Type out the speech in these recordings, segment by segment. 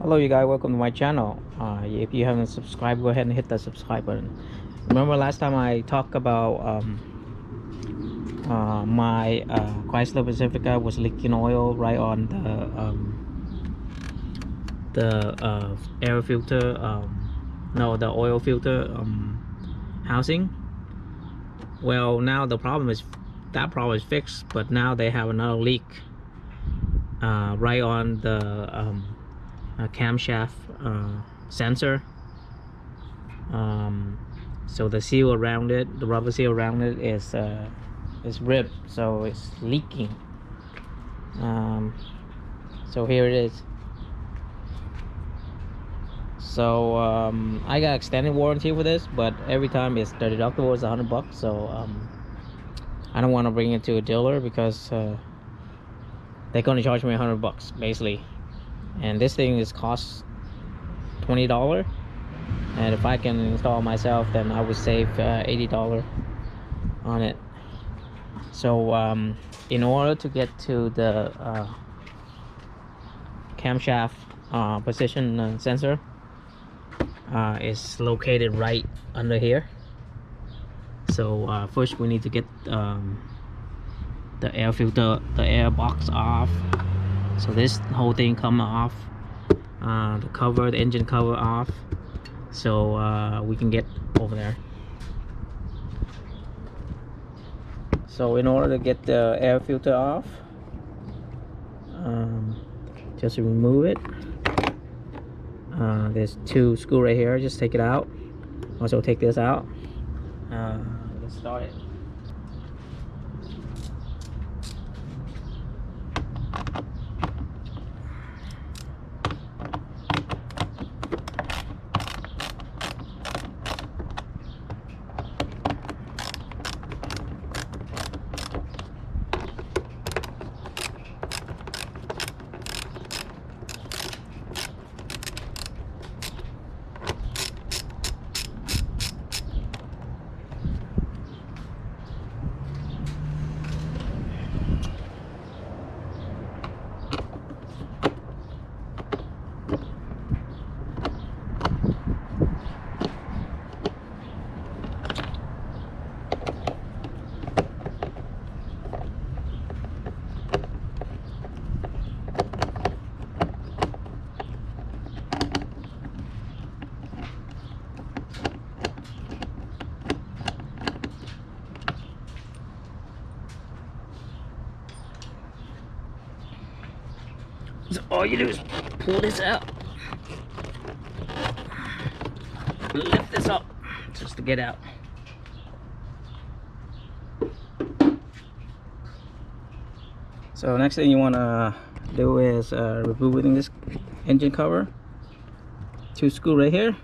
Hello you guys, welcome to my channel. If you haven't subscribed, go ahead and hit that subscribe button. Remember last time I talked about my Chrysler Pacifica was leaking oil right on the air filter, no, the oil filter housing. Well, now that problem is fixed, but now they have another leak right on the camshaft sensor. So the seal around it, the rubber seal around it is ripped, so it's leaking. So here it is. So I got extended warranty for this, but every time the deductible is $100, so I don't want to bring it to a dealer because they're gonna charge me $100 basically, and this thing is cost $20, and if I can install myself, then I would save $80 on it. So in order to get to the camshaft position sensor, is located right under here. So first we need to get the air filter, the air box off. So this whole thing come off, the cover, the engine cover off, so we can get over there. So in order to get the air filter off, just remove it. There's two screws right here, just take it out. Also take this out. Let's start it. So all you do is pull this out, lift this up just to get out. So next thing you want to do is removing this engine cover. Two screws right here.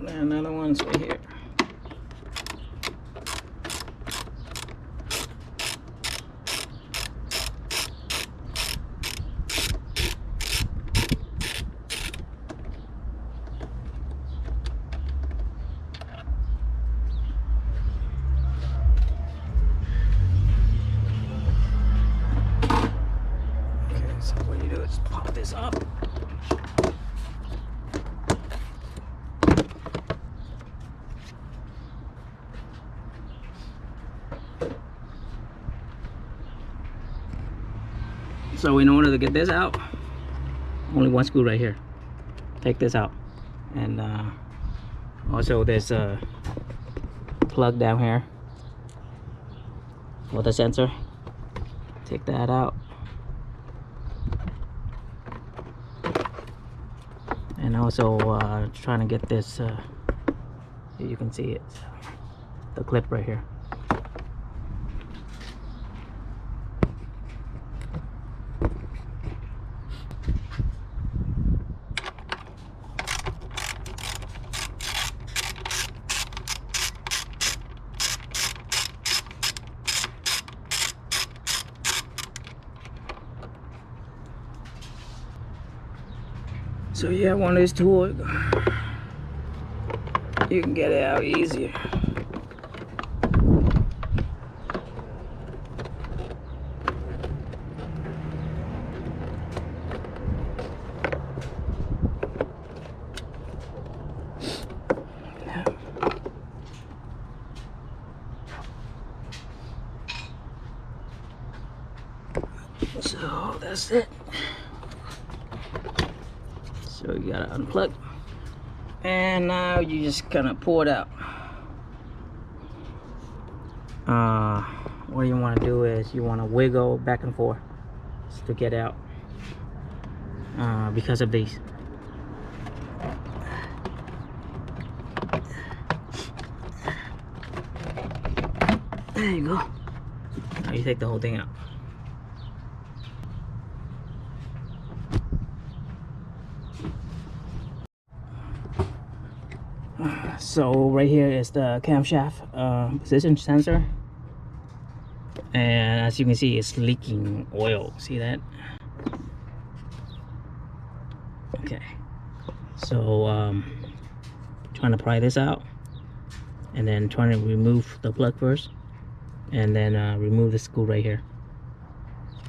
And another one's right here. Okay, so what you do is pop this up. So in order to get this out, only one screw right here. Take this out, and also there's a plug down here for the sensor. Take that out, and also trying to get this. You can see it, the clip right here. So yeah, one of these tools, you can get it out easier. So that's it. So you gotta unplug, and now you just kind of pour it out. What you want to do is you want to wiggle back and forth to get out, because of these. There you go. Now you take the whole thing out. So right here is the camshaft position sensor, and as you can see, it's leaking oil. See that? Okay, so trying to pry this out, and then trying to remove the plug first, and then remove the screw right here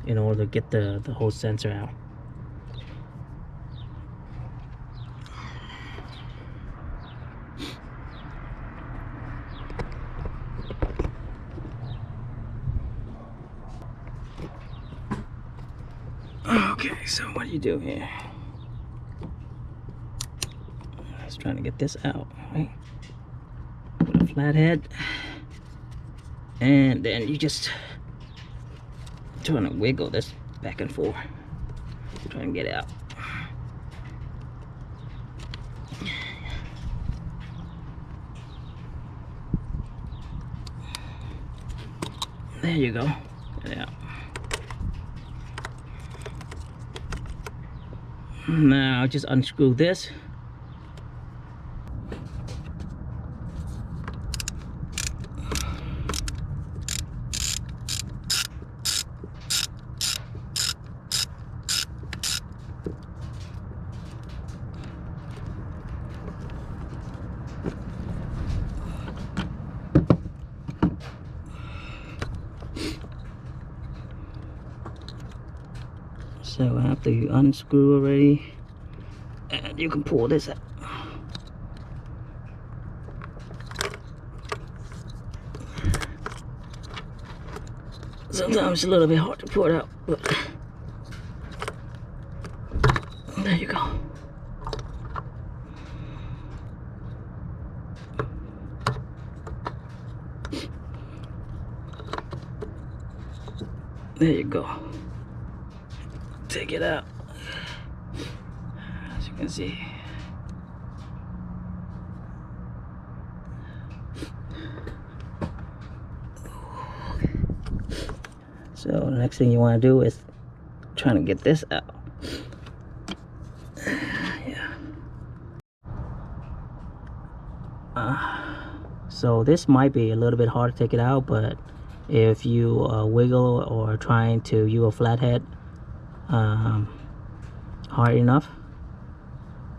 in order to get the whole sensor out. Okay, so what do you do here? Just trying to get this out, right? With a flathead, and then you just trying to wiggle this back and forth, try and get it out. There you go. Get it out. Now just unscrew this. So after you unscrew already, and you can pull this out. Sometimes it's a little bit hard to pull it out, but there you go. There you go. Take it out, as you can see. So the next thing you want to do is trying to get this out. Yeah. So this might be a little bit hard to take it out, but if you wiggle or trying to use a flathead hard enough,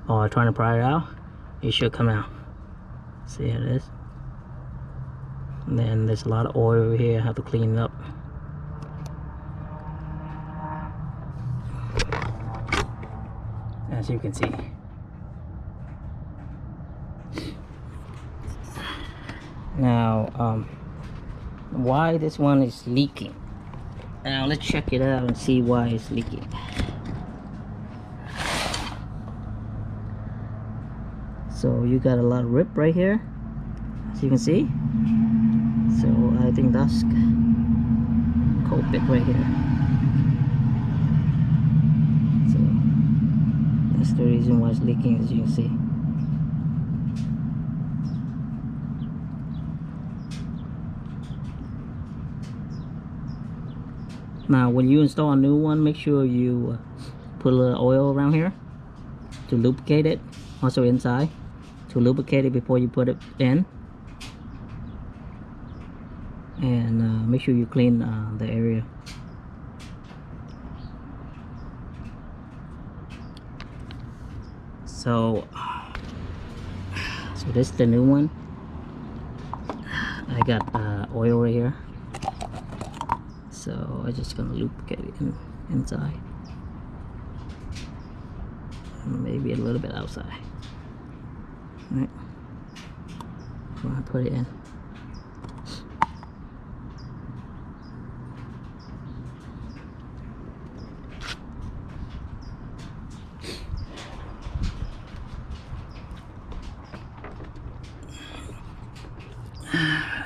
or trying to pry it out, it should come out. See how it is? And then there's a lot of oil over here. I have to clean it up. As you can see. Now, why this one is leaking? Now let's check it out and see why it's leaking. So you got a lot of rip right here, as you can see. So I think that's cold bit right here. So that's the reason why it's leaking, as you can see. Now when you install a new one, make sure you put a little oil around here to lubricate it, also inside to lubricate it before you put it in. And make sure you clean the area. So this is the new one. I got oil right here, so I'm just gonna lubricate it inside, maybe a little bit outside. All right, I'm gonna put it in.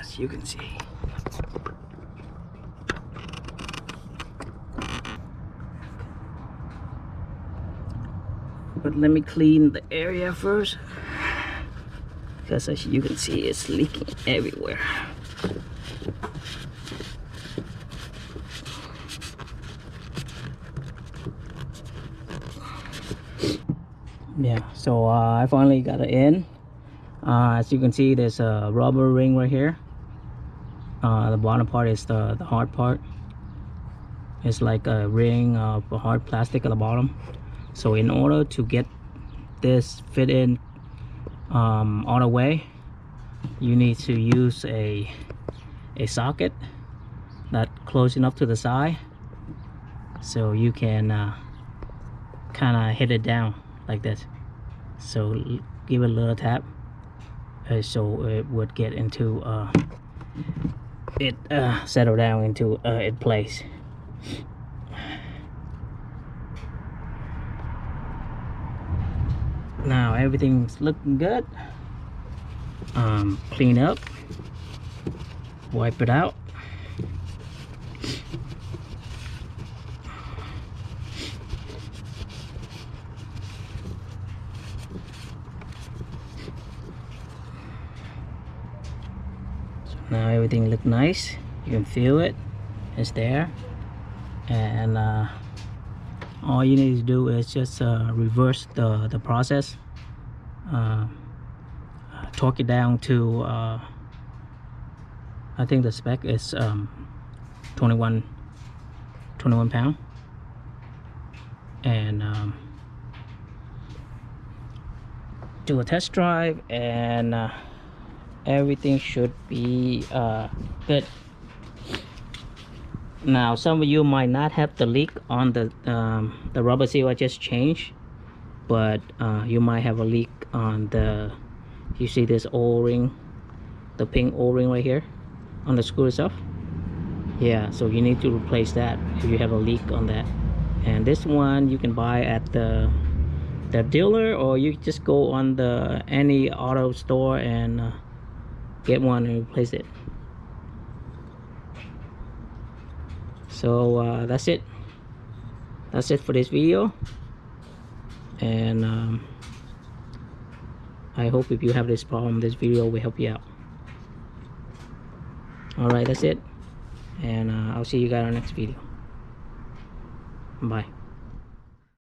As you can see, but let me clean the area first, because as you can see, it's leaking everywhere. Yeah, so I finally got it in. As you can see, there's a rubber ring right here. The bottom part is the hard part. It's like a ring of hard plastic at the bottom. So in order to get this fit in all the way, you need to use a socket that close enough to the side, so you can kind of hit it down like this. So give it a little tap, so it would get into settle down into its place. Now everything's looking good. Clean up, wipe it out. So now everything looks nice. You can feel it, it's there. And all you need to do is just reverse the process, torque it down to I think the spec is 21 pound, and do a test drive, and everything should be good. Now some of you might not have the leak on the rubber seal I just changed, but you might have a leak on the, you see this O-ring, the pink O-ring right here on the screw itself. Yeah, so you need to replace that if you have a leak on that. And this one you can buy at the dealer, or you just go on the any auto store and get one and replace it. So that's it for this video, and I hope if you have this problem, this video will help you out. Alright, that's it, and I'll see you guys on the next video. Bye.